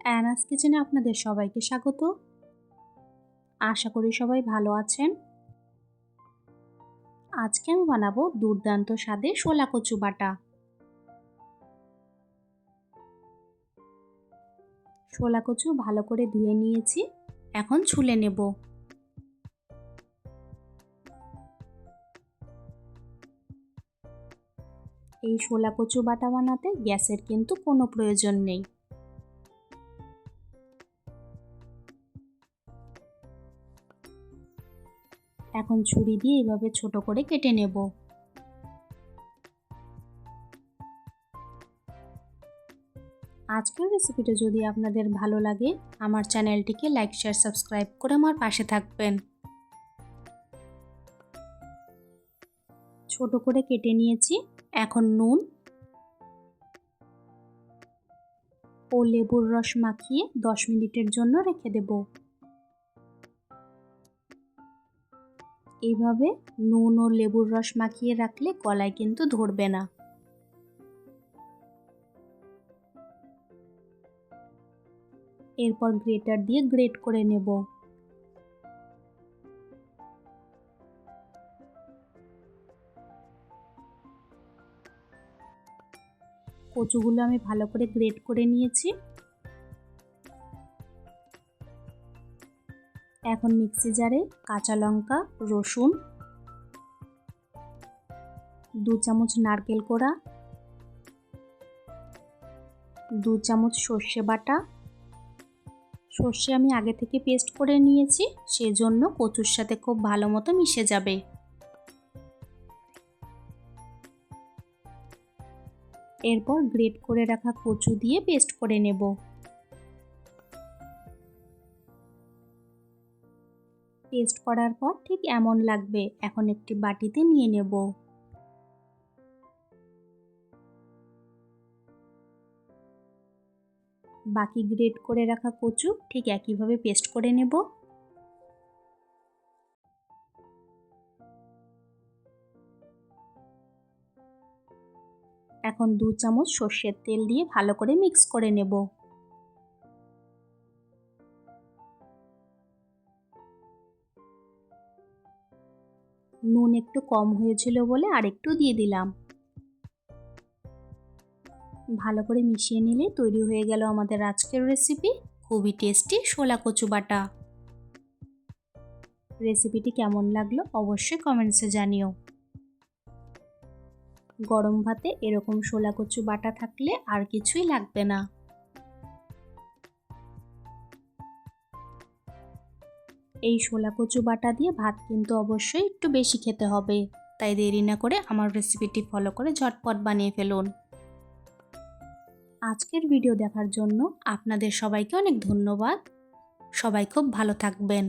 অ্যানাস কিচেনে আপনাদের সবাইকে স্বাগত। আশা করি সবাই ভালো আছেন। আজকে আমি বানাবো দুর্দান্ত স্বাদে শোলা কচু বাটা। শোলা কচু ভালো করে ধুয়ে নিয়েছি, এখন ছুলে নেব। এই শোলা কচু বাটা বানাতে গ্যাসের কিন্তু কোনো প্রয়োজন নেই। এখন ছুরি দিয়ে এভাবে ছোট করে কেটে নেব। আজকের রেসিপিটা যদি আপনাদের ভালো লাগে, আমার চ্যানেলটিকে লাইক, শেয়ার, সাবস্ক্রাইব করে আমার পাশে থাকবেন। ছোট করে কেটে নিয়েছি। এখন নুন ও লেবুর রস মাখিয়ে 10 মিনিটের জন্য রেখে দেব। এইভাবে নুন ও লেবুর রস মাখিয়ে রাখলে গলায় কিন্তু ধরবে না। এরপর গ্রেটার দিয়ে গ্রেট করে নেব। কচুগুলো আমি ভালো করে গ্রেট করে নিয়েছি। এখন মিক্সি জারে কাঁচা লঙ্কা, রসুন, 2 চামচ নারকেল কোড়া, 2 চামচ সর্ষে বাটা। সর্ষে আমি আগে থেকে পেস্ট করে নিয়েছি, সেজন্য কচুর সাথে খুব ভালো মতো মিশে যাবে। এরপর গ্রেট করে রাখা কচু দিয়ে পেস্ট করে নেব। পেস্ট করার পর ঠিক এমন লাগবে। এখন একটি বাটিতে নিয়ে নেব। বাকি গ্রেট করে রাখা কচু ঠিক একইভাবে পেস্ট করে নেব। এখন 2 চামচ সর্ষের তেল দিয়ে ভালো করে মিক্স করে নেব। নুন একটু কম হয়েছিল বলে আরেকটু দিয়ে দিলাম। ভালো করে মিশিয়ে নিলে তৈরি হয়ে গেল আমাদের আজকের রেসিপি, খুবই টেস্টি শোলা কচু বাটা। রেসিপিটি কেমন লাগলো অবশ্যই কমেন্টসে জানিও। গরম ভাতে এরকম শোলা কচু বাটা থাকলে আর কিছুই লাগবে না। এই শোলা কচু বাটা দিয়ে ভাত কিন্তু অবশ্যই একটু বেশি খেতে হবে, তাই দেরি না করে আমার রেসিপিটি ফলো করে ঝটপট বানিয়ে ফেলুন। আজকের ভিডিও দেখার জন্য আপনাদের সবাইকে অনেক ধন্যবাদ। সবাই খুব ভালো থাকবেন।